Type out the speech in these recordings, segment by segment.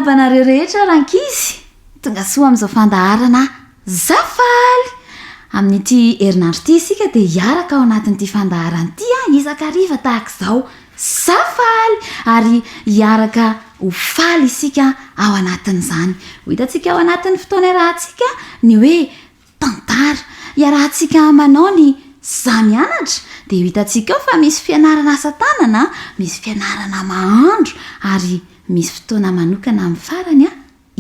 banareo rehetra rankizy tonga soa amin'izao fandaharana zafaly amin'ity herinandro ity isika dia hiaraka ao anatin'ity fandaharana ity isakariva tahaka izao zafaly ary hiaraka ho faly isika ao anatin'izany ho hitantsika ao anatin'ny fotoana rahantsika ny hoe tantara iarahantsika manao ny zamianatra dia ho hitantsika ao fa misy fianarana asa tanana misy fianarana mahandro ary misy fotoana manokana amin'ny farany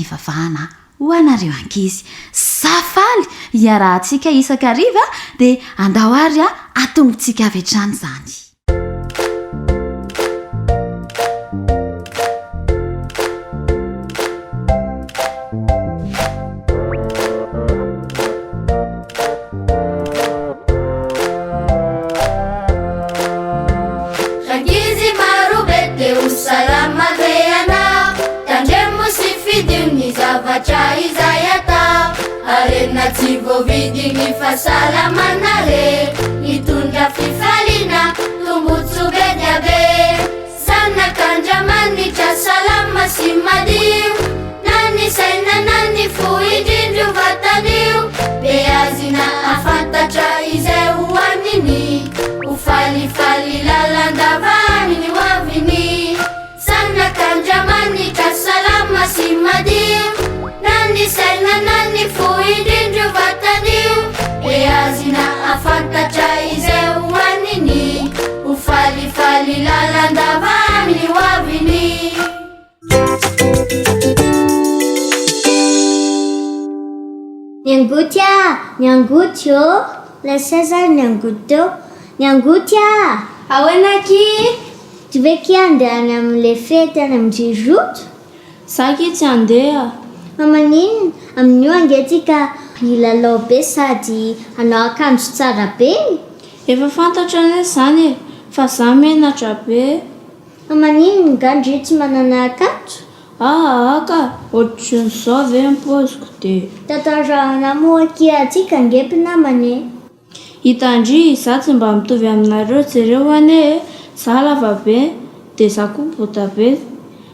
ivavahana ho anareo ankizy zafaly iarahantsika isakariva dia andao ary atongontsika avy hatrany izany Tsy voavidiny fahasalamana re hitondra fifaliana tombotso be dia be sanak'andramanitra salama sy madio na ny saina na ny fo indrindro vatanio be azina afantatra izay ho aniny ho falifaly lalandavany ho aviny sanak'andramanitra salama sy madio na ny saina na ny fo indrindro vatanio be azina afantatra izay ho aniny ho falifaly lalandavany ho aviny Niangotya, niangotyo, la sasa niangoto, niangotya. Awenaki, Tu veux qu'il y ait amin'ilay fety any amin'ny Jejoto? Saky tsy andeha. Mamanino, amin'io angetika milalao be sady hanao akanjo tsara be. Efa fantatra ane zany fa za menatra be. Mamanino ngandry tsy manana akanjo? Aka, ohatran'izao ve ny paoziko dia Tatarahana moa aky atsika ngepy namane. Hitandry za tsy mba mitovy aminareo jereo ane za lava be dia za koa bota be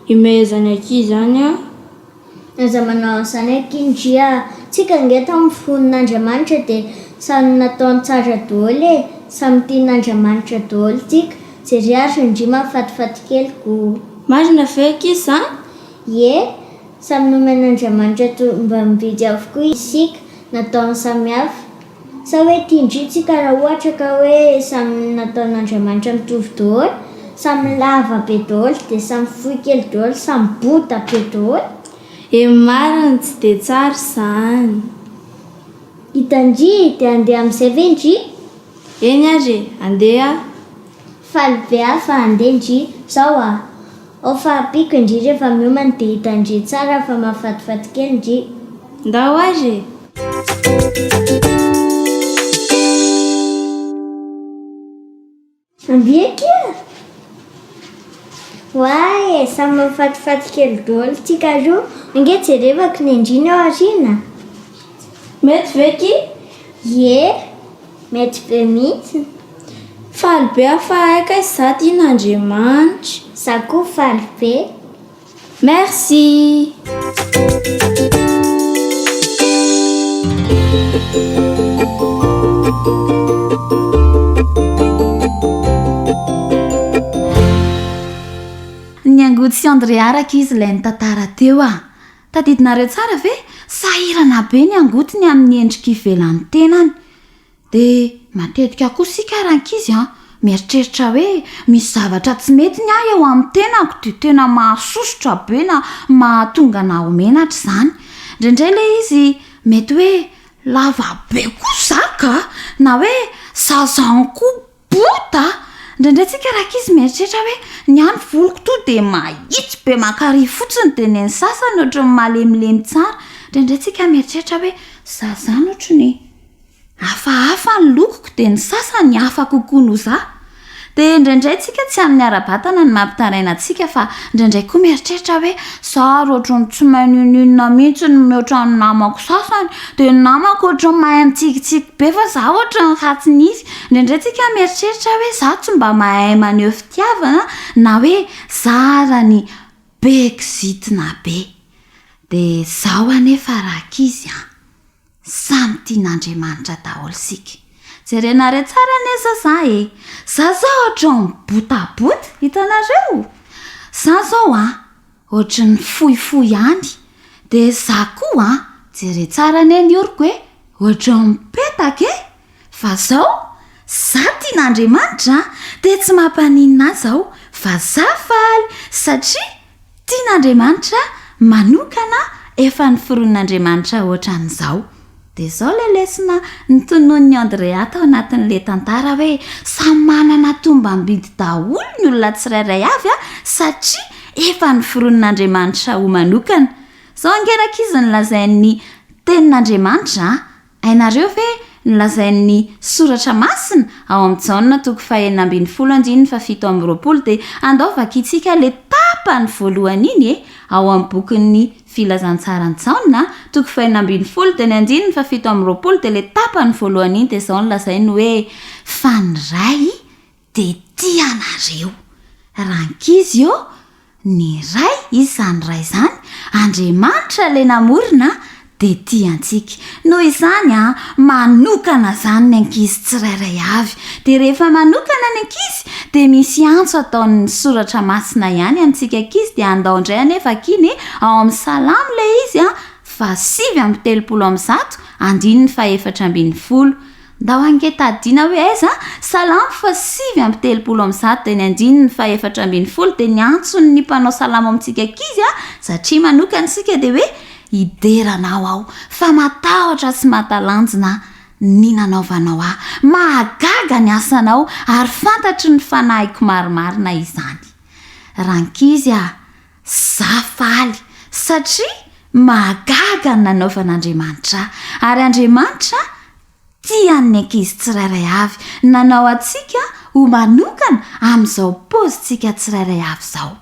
imehezany aky zany Aza manao an'izany akindria tsika nge tamin'ny fonin'Andriamanitra dia samy nataony tsara daholo samy tian'Andriamanitra daholo tsika jery ary indri mahafatifaty keliko. Marina ve aky zany? Ie, samy nomen'Andriamanitra mba mividy avokoa isika nataony samihafa. Sa hoe tiandritsika raha ohatra ka hoe samy nataon'Andriamanitra mitovy daholo, samy lava be daholo dia samy fohy kely daholo, samy bota be daholo. Marina tsy dia tsara zany. Hitandry dia andeha amin'izay ve ndry? Eny ary andeha. Faly be hafa andeha ndry zao ao fa apiko indri rehefa miomana dia hitandry tsara fa mahafatifaty kely ndry. Ndao ary. Ambiaky Wae, samy mahafatifaty kely daholo tsika roa. Ange jerevako ny andriny ao arina. Mety ve aky? Ie, mety be mihitsy. Faly be afa aika za tian'Andriamanitra. Za koa faly be. Merci. Niangotsy André araka izy ilay nitantara teo tadidinareo tsara ve sahirana be ny angotiny amin'ny endrika ivelan'ny tenany dia matetika koa sika rankizy mieritreritra hoe misy zavatra tsy mety ny eo amin'ny tenako dia tena mahasosotra be na mahatonga na homenatra izany indraindray ilay izy mety hoe lava be koa zaka na hoe sazany koa bota indraindray tsika rankizy mieritreritra hoe ny any voloko to dia mahitsy be makary fotsiny dia ny sasany ohatran'ny malemilemy tsara indraindray tsika mieritreritra hoe zazany ohatrany hafahafa ny lokoko dia ny sasany hafa kokoa noho za dia indraindray tsika tsy amin'ny ara-batana ny mampitaraina antsika fa indraindray koa mieritreritra hoe zary ohatrany tsy maninonina mihitsy ny mihoatran'ny namako sasany dia ny namako ohatrany mahay mitsikitsiky be fa za ohatrany ratsin'isy indraindray tsika mieritreritra hoe za tsy mba mahay maneho fitiavana na hoe zarany bekizitina be. Dia zaho anefa rakizy samy tian'Andriamanitra daholo sika. Jerenareo tsara nesa za za zao ohatra mibotabota hitanareo. Za zao ohatra ny fohifohy ihany. Dia za koa jere tsara ne ny oriko ohatra mipetaka fa zao za tian'Andriamanitra dia tsy mampaninina azy aho fa za faly satria tian'Andriamanitra manokana efa ny foron'Andriamanitra ohatran'izao. Dia zao le lesona nytonon'ny Andrea tao anatin'le tantara hoe samy manana tombam-bidy daholo ny olona tsirairay avy satria efa ny foron'Andriamanitra ho manokana. Zao angerak'izy nylazain'ny tenin'Andriamanitra hainareo ve nylazain'ny soratra masina ao amin'ny Jaona 5:7-20 dia andaovakitsika le tapany voalohany iny ao amin'ny bokin'ny filazantsara ny Jaona 5:20 dia ny 7 dia le tapany voalohany iny dia zao nylazainy hoe fa ny ray dia tianareo. Rankizy ny ray izany ray izany Andriamanitra le namorona dia tiantsika. Noho izany manokana zany ny ankizy tsirairay avy. Dia rehefa manokana ny ankizy dia misy antso ataon'ny soratra masina ihany amintsika ankizy. Dia andao indray anefa kiny ao amin'ny Salamo le izy 7:30 andininy 4:40. Ndao angetadiana hoe aiza Salamo 7:30 dia ny andininy 4:40 dia ny antsony ny mpanao salamo amintsika ankizy satria manokana sika dia hoe hideranao aho fa matahotra sy matalanjona ny nanaovanao mahagaga ny asanao ary fantatry ny fanahiko marimarina izany. Rankizy za faly satria mahagaga ny nanaovan'Andriamanitra ary Andriamanitra tian'ny ankizy tsirairay avy nanao atsika ho manokana amin'izao pozitsika tsirairay avy zao.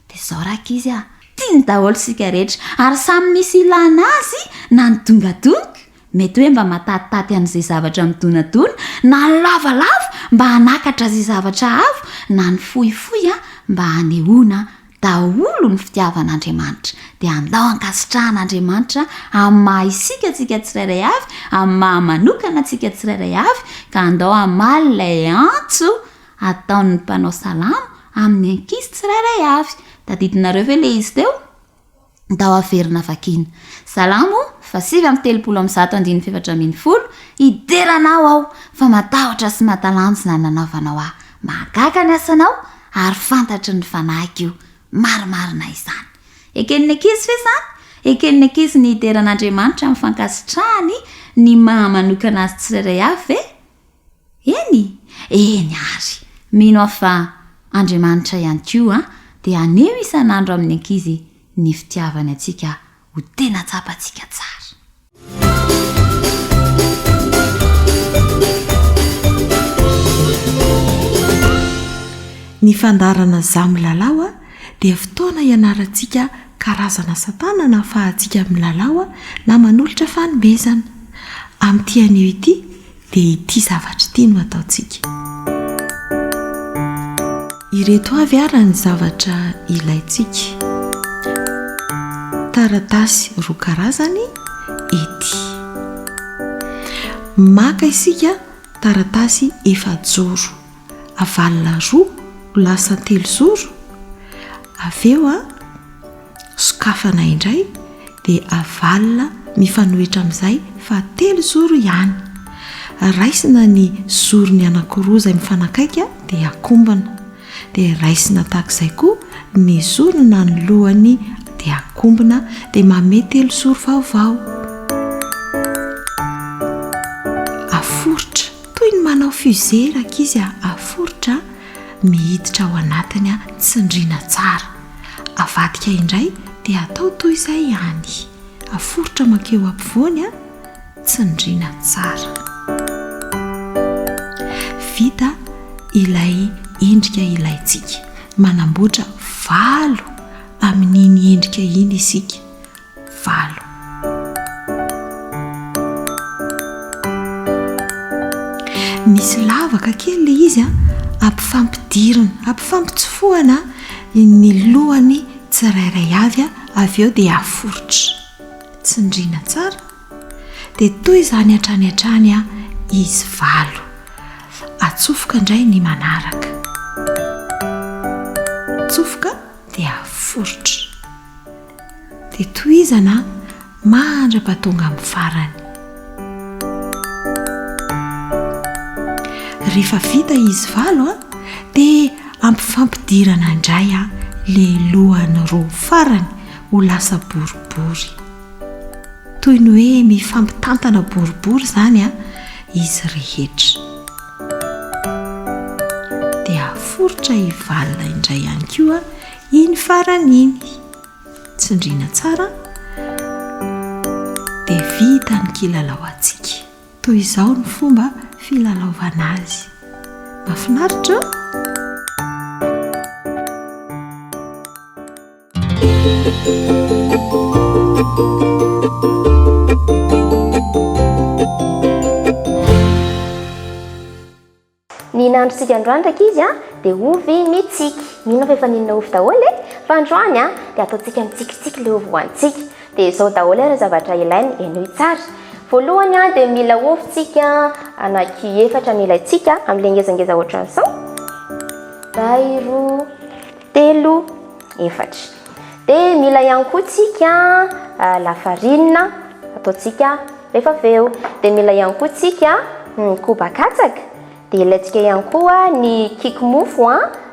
Dia zao rankizy tiany daholo sika rehetra ary samy misy ilana azy na ny dongadonga mety hoe mba matatitaty an'izay zavatra midonadona na ny lavalava mba hanakatra izay zavatra avo na ny fohifohy mba hanehoana daholo ny fitiavan'Andriamanitra. Dia andao ankasitrahan'Andriamanitra amin'ny maha isika tsika tsirairay avy amin'ny maha manokana tsika tsirairay avy ka andao hamaly ilay antso ataon'ny mpanao salamo amin'ny ankizy tsirairay avy. Tadidinareo ve le izy teo? Ndao averina vakina. Salamo 7:30 hideranao aho fa matahotra sy matalanjona nanaovanao mahagaga ny asanao ary fantatry ny fanahiko io marimarina izany. Eken'ny ankizy ve zany? Eken'ny ankizy ny hideran'Andriamanitra amin'ny fankasitrahany ny maha manokana azy tsirairay avy ve? Eny ary mino fa Andriamanitra ihany koa dia aneho isan'andro amin'ny ankizy ny fitiavany atsika ho tena tsapantsika tsara. Ny fandarana milalao dia fotoana ianarantsika karazana satana na fahatsika milalao na manolotra fanomezana. Amin'ity anio ity dia ity zavatra ity no ataontsika. Ireto avy ary ny zavatra ilaintsika. Taratasy 2 karazany ity. Maka isika taratasy efajoro avalona 2 lasa 3 zoro. Aveo sokafana indray dia avalona mifanohitra amin'izay fa 3 zoro ihany. Raisina ny zorony anankiroa izay mifanakaiky dia akombana. Dia raisina tahak'izay koa ny zorona ny lohany dia akombana dia manome 3 zoro vaovao. Aforotra toy ny manao fusée rankizy aforotra mihiditra ao anatiny tsindriana tsara. Avadika indray dia atao toy izay ihany. Aforotra makeo ampovoany tsindriana tsara. Vita ilay endrika ilaintsika. Manamboatra valo amin'iny endrika iny isika. Valo. Misy lavaka kely le izy ampifampidirana, ampifampitsofohana ny lohany tsirairay avy avy eo dia aforotra tsindriana tsara dia toy izany hatrany izy valo atsofoka indray ny manaraka tsofoka dia aforotra dia tohizana mandra-pahatonga amin'ny farany. Rehefa vita izy valo dia ampifampidirana indray le lohany roa farany ho lasa boribory toy ny hoe mifampitantana boribory izany izy rehetra dia aforotra ivalona indray ihany koa iny farany iny tsindriana tsara dia vita ny kilalao antsika. Toy izao ny fomba filalaovana azy. Mahafinaritra? Ny nandrosika androany ndraiky izy dia ovy mitsiky. Mino fa efa ninona ovy daholo fa androany dia ataontsika mitsikitsiky le ovy hoantsika. Dia izao daholo ary zavatra ilainy enoy tsara. Voalohany dia mila ovintsika anaky 4 ny ilaintsika amin'ilay ngezangeza ohatran'izao. 1, 2, 3, 4. Dia mila ihany koa tsika lafarinina ataontsika rehefa avy eo. Dia mila ihany koa tsika koba-katsaka. Dia ilaintsika ihany koa ny kikimofo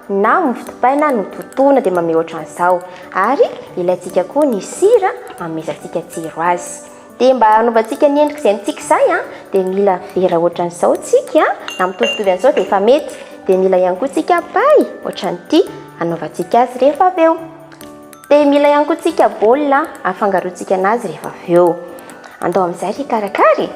na mofo dipaina nototona dia manome ohatran'izao. Ary ilaintsika koa ny sira amesantsika tsiro azy. Dia mba hanaovantsika ny endrika izay nitsika izay dia mila vera ohatran'izao tsika na mitovitovy an'izao dia efa mety. Dia mila ihany koa tsika pay ohatran'ity hanaovantsika azy rehefa avy eo. Dia mila ihany koa tsika baolina afangaroantsika anazy rehefa avy eo. Andao amin'izay ry karakary.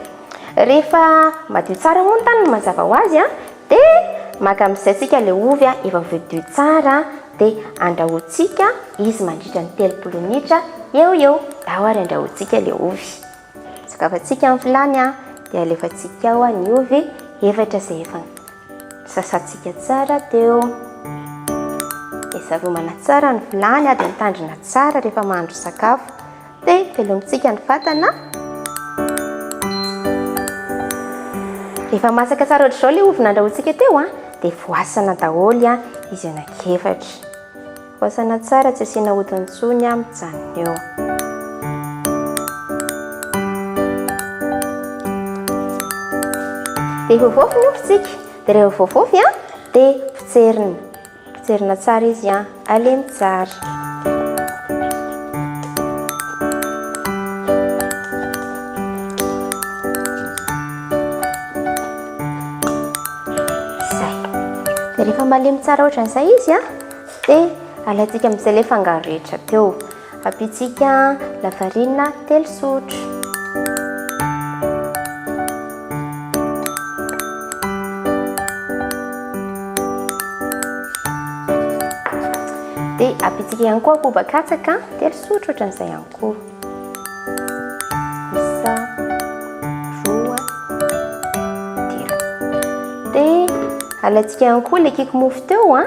Rehefa madio tsara moa ny tany no mazava ho azy dia maka amin'izay tsika ilay ovy efa voadio tsara dia andrahoantsika izy mandritra ny 30 minitra eo ao ary andrahoantsika ilay ovy. Sakafantsika amin'ny vilany dia alefantsika ao ny ovy efatra izay efa sasantsika tsara teo. Dia savomana tsara ny vilany dia mitandrina tsara rehefa mahandro sakafo dia velomintsika ny vatana. Rehefa masaka tsara ohatr'izao ilay ovy nandrahoantsika teo dia voasana daholo izy anankefatra. Voasana tsara tsy asiana hodiny intsony mijanona eo. Dia voavofy ny ovintsika. Dia rehefa voavofy dia potserina tsara izy alemy tsara. Dia rehefa malemy tsara ohatran'izay izy dia alaintsika amin'izay ilay fangaro rehetra teo. Ampitsika lafarinina 3 sotro. Dia ampitsika ihany koa koba-katsaka 3 sotro ohatran'izay ihany koa. 1, 2, 3. Dia alaintsika ihany koa ilay kikimofo teo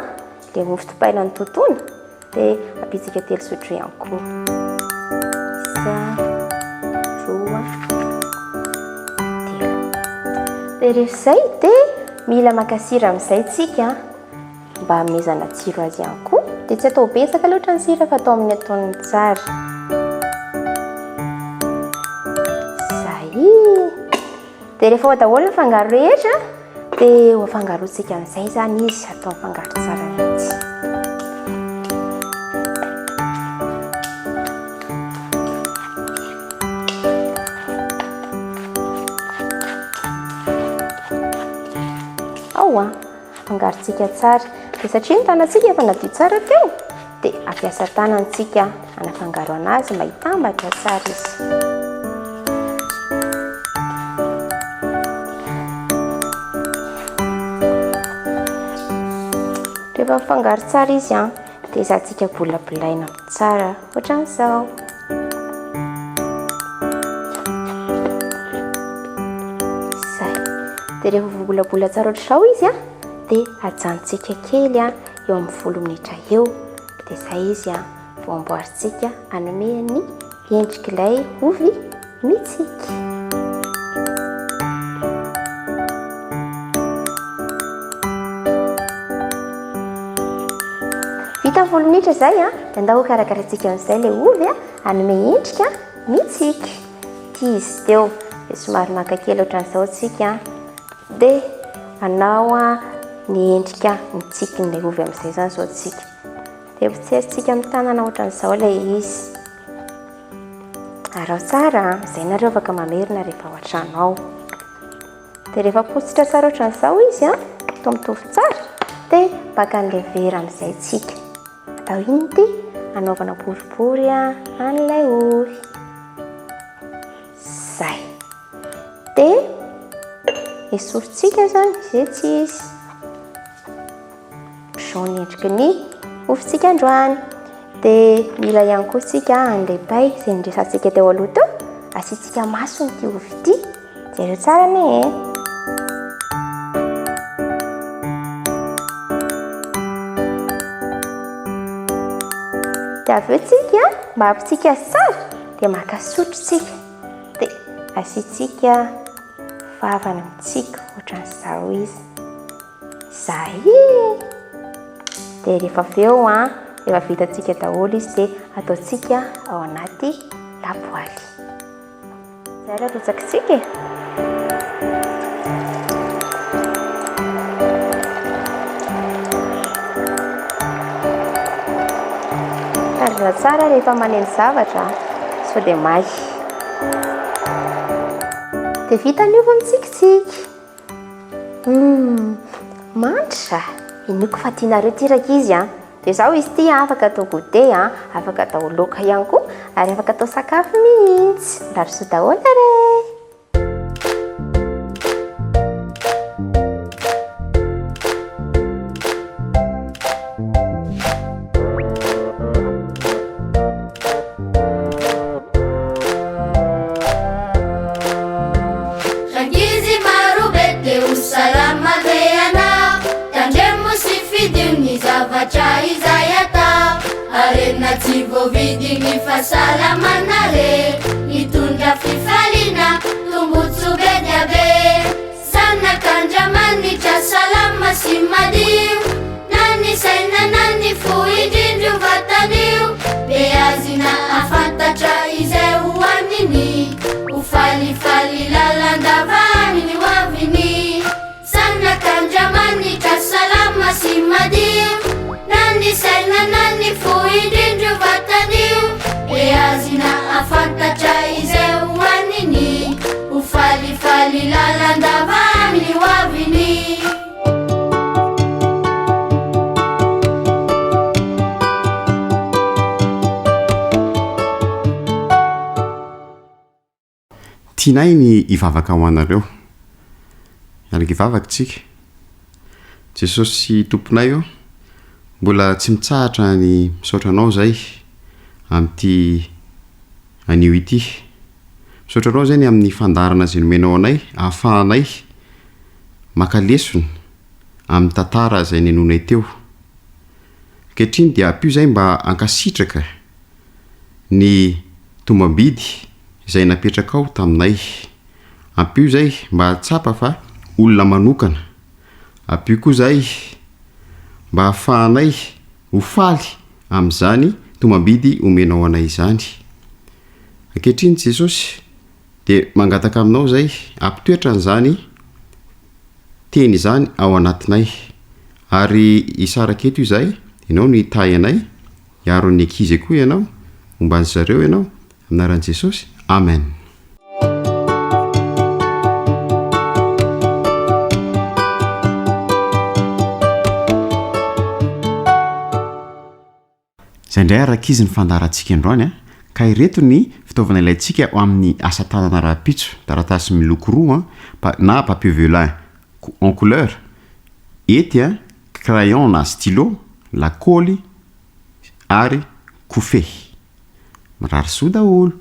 ilay mofo dipaina nototona dia ampitsika 3 sotro ihany koa. 1, 2, 3. Dia rehefa izay dia mila maka sira amin'izay tsika mba hamezana tsiro azy ihany koa. Dia tsy atao betsaka loatra ny sira fa atao amin'ny ataony tsara. Izay. Dia rehefa ao daholo ny fangaro rehetra dia ho afangaroantsika amin'izay izany izy atao mifangaro tsara mihitsy. Ao afangarontsika tsara. Dia satria ny tanantsika efa nadio tsara teo dia ampiasa tanantsika anafangaro anazy mba hitambatra tsara izy. Rehefa mifangaro tsara izy dia izahantsika bolabolaina tsara ohatran'izao. Izay. Dia rehefa vobolabola tsara ohatr'izao izy dia ajanontsika kely eo amin'ny 10 minitra eo. Dia izay izy voamboarintsika anomeny endrik'ilay ovy mitsiky. Vita 10 minitra zay a, dia andao karakaratsika amin'izay ilay ovy a anome endrika mitsiky. Tia izy teo dia somary maka kely ohatran'izao tsika dia anao a ny endrika mitsiky n'ilay ovy amin'izay zany zao tsika. Dia potseritsika amin'ny tanana ohatran'izao ilay izy. Arao tsara, izay nareo afaka mamerina rehefa ao an-trano ao. Dia rehefa positra tsara ohatran'izao izy a, atao mitovy tsara dia baka an'ilay vera amin'izay tsika. Atao iny ty anaovana boribory an'ilay ovy. Zay. Dia esorintsika zany izay tsy izy. Jaune endriky ny ovitsika androany. Dia mila ihany koa tsika an'ilay pay izay nresantsika teo aloha teo. Asiantsika maso n'ity ovy ity. Jereo tsara anie. Dia avy eo tsika mba hampitsika tsara dia maka sotro tsika. Dia asiantsika vavany mitsiky ohatran'izao izy. Zay. Dia rehefa avy eo rehefa vitantsika daholo izy dia ataontsika ao anaty lapoaly. Zay raha rotsakitsika e. Karazana tsara rehefa maneno zavatra sao dia may. Dia vita ny ovy mitsikitsiky. Manitra. Inoko fa tianareo tiraka izy a. Dia zao izy ity afaka atao goûter a, afaka atao laoka ihany koa, ary afaka atao sakafo mihitsy. Rary soa daholo are. Rangizy maro be teo salama be anao, tandremo sy fidiny zavatra izay atao. Arena tsy voavidigny fahasalamana re, hitondra fifaliana tombotso be dia be. Sanak'Andriamanitra salama sy madio, na ny saina na ny fo indrindro vatanio. Be azina afantatra izay ho aniny, ho falifaly lalandavany ho aviny. Sanak'Andriamanitra salama sy madio, na ny saina na ny fo indrindro vatanio. Be azina afantatra izay ho aniny, ho falifaly lalandavany ho aviny. Tianay ny ivavaka ho anareo. Iaraka ivavaka tsika. Jesosy sy tomponay io mbola tsy mitsahatra ny misaotra anao zay amin'ity anio ity. Misaotra anao zay ny amin'ny fandarana izay nomenao anay, ahafahanay maka lesona amin'ny tantara izay nenonay teo. Ankehitriny dia ampio zay mba hankasitraka ny tombambidy izay napetraka ao taminay. Ampio zay mba hatsapa fa olona manokana. Ampio koa zay mba hahafahanay ho faly amin'izany tombambidy omenao anay izany. Ankehitriny Jesosy dia mangataka aminao zay ampitoetra an'izany teny izany ao anatinay. Ary isaraka eto izay ianao ny tay anay, hiaro ny ankizy koa ianao, omban'ny zareo ianao, anaran'i Jesosy. Amen. Zay indray araka izy ny fandarantsika androany ka ireto ny fitaovana ilayntsika ho amin'ny asa tanana rahampitso. Taratasy miloko roa na papier velin en couleur, hety crayon na stylo, lakôly ary kofehy. Mirary soa daholo.